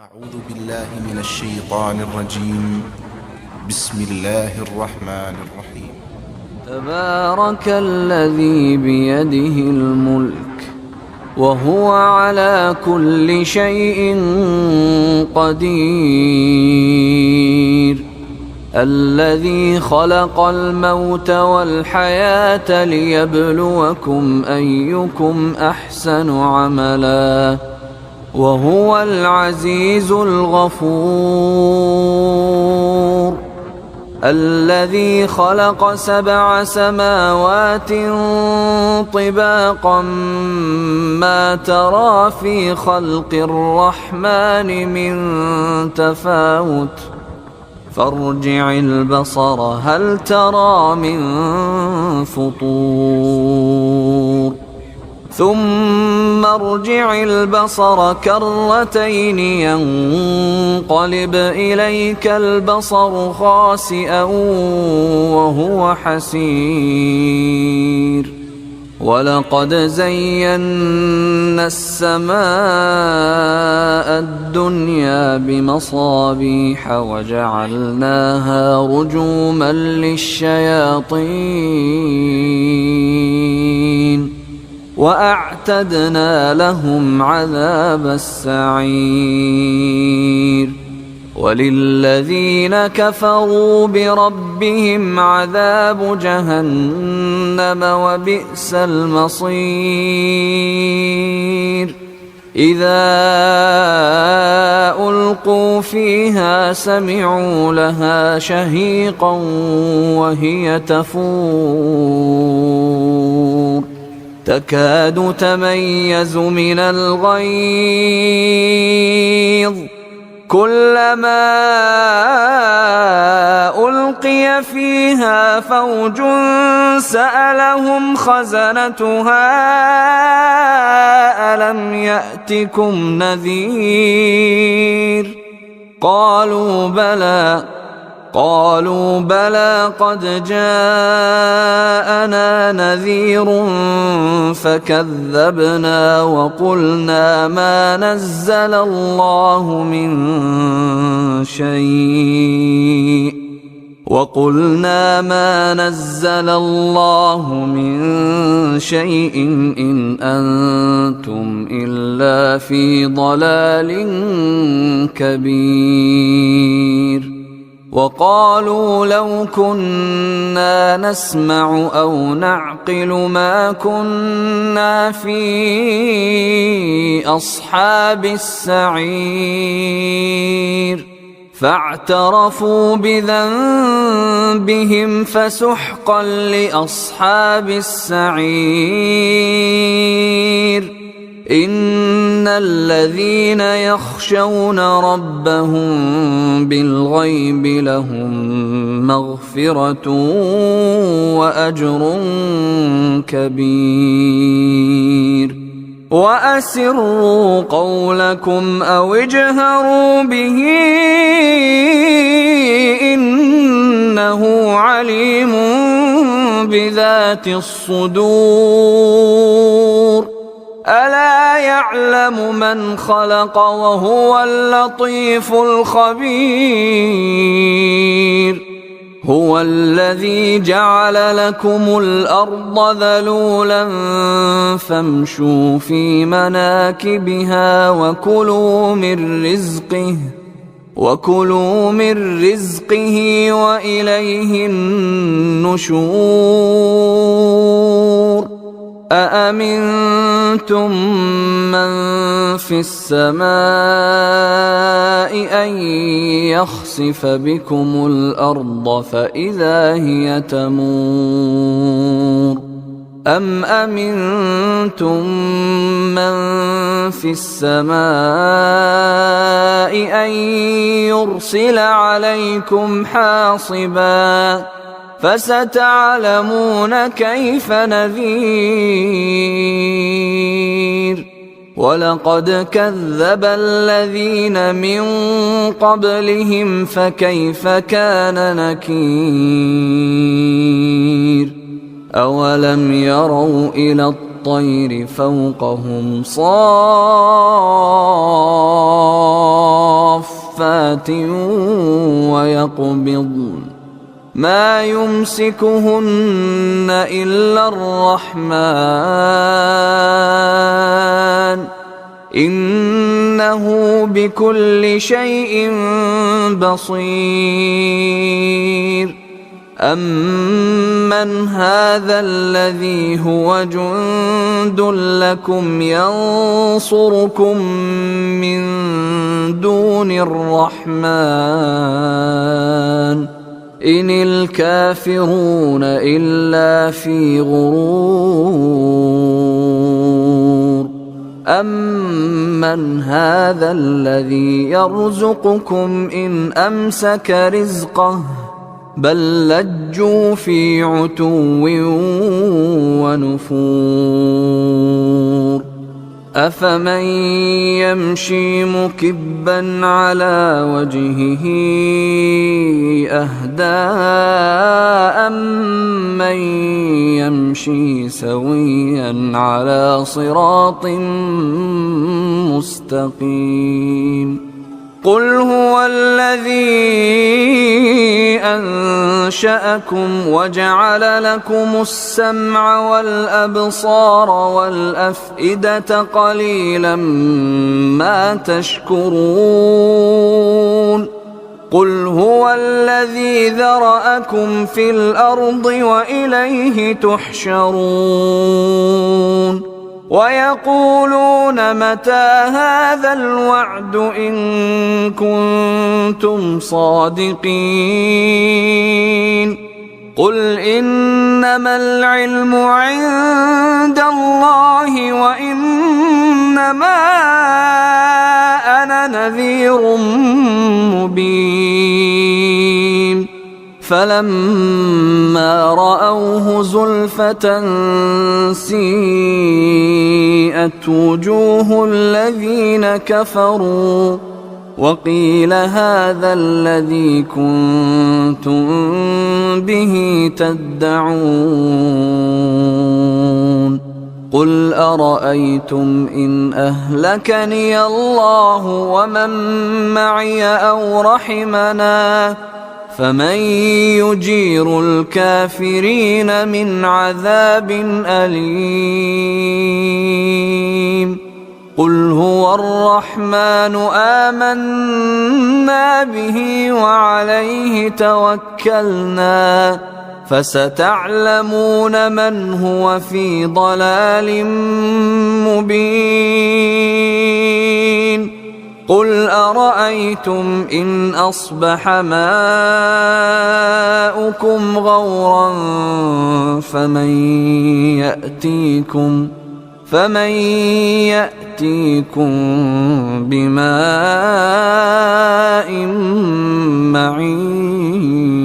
أعوذ بالله من الشيطان الرجيم. بسم الله الرحمن الرحيم. تبارك الذي بيده الملك وهو على كل شيء قدير، الذي خلق الموت والحياة ليبلوكم أيكم أحسن عملا وهو العزيز الغفور، الذي خلق 7 سماوات طباقا ما ترى في خلق الرحمن من تفاوت فارجع البصر هل ترى من فطور ثم ارجع البصر كرتين ينقلب إليك البصر خاسئا وهو حسير، ولقد زينا السماء الدنيا بمصابيح وجعلناها رجوما للشياطين وأعتدنا لهم عذاب السعير، وللذين كفروا بربهم عذاب جهنم وبئس المصير. إذا ألقوا فيها سمعوا لها شهيقا وهي تفور تكاد تميز من الغيظ، كلما ألقي فيها فوج سألهم خزنتها ألم يأتكم نذير قالوا بلى قد جاءنا نذير فكذبنا وقلنا ما نزل الله من شيء إن أنتم إلا في ضلال كبير. وقالوا لو كنا نسمع أو نعقل ما كنا في أصحاب السعير، فاعترفوا بذنبهم فسحقا لأصحاب السعير. إن الذين يخشون ربهم بالغيب لهم مغفرة وأجر كبير. وأسروا قولكم أو اجهروا به إنه عليم بذات الصدور. ألا يعلم من خلق وهو اللطيف الخبير. هو الذي جعل لكم الأرض ذلولا فامشوا في مناكبها وكلوا من رزقه وإليه النشور. أأمنتم من في السماء أن يخسف بكم الأرض فإذا هي تمور أم أمنتم من في السماء أن يرسل عليكم حاصبا فستعلمون كيف نذير. ولقد كذب الذين من قبلهم فكيف كان نكير. أولم يروا إلى الطير فوقهم صافات سماوات ويقبض ما يمسكهن إلا الرحمن إنه بكل شيء بصير أمن هذا الذي هو جند لكم ينصركم من دون الرحمن إن الكافرون إلا في غرور أمن هذا الذي يرزقكم إن أمسك رزقه بل لجوا في عتو ونفور أفمن يمشي مكبا على وجهه أهدى أمن يمشي سويا على صراط مستقيم قل هو الذي أنشأكم وجعل لكم السمع والأبصار والأفئدة قليلا ما تشكرون قل هو الذي ذرأكم في الأرض وإليه تحشرون ويقولون متى هذا الوعد إن كنتم صادقين قل إنما العلم عند الله وإنما أنا نذير مبين فلما رأوه زلفة سيئت وجوه الذين كفروا وقيل هذا الذي كنتم به تدعون قل أرأيتم إن أهلكني الله ومن معي أو رحمنا فمن يجير الكافرين من عذاب أليم قل هو الرحمن آمنا به وعليه توكلنا فستعلمون من هو في ضلال مبين قل أرأيتم إن أصبح ماؤكم غورا فمن يأتيكم بماء معين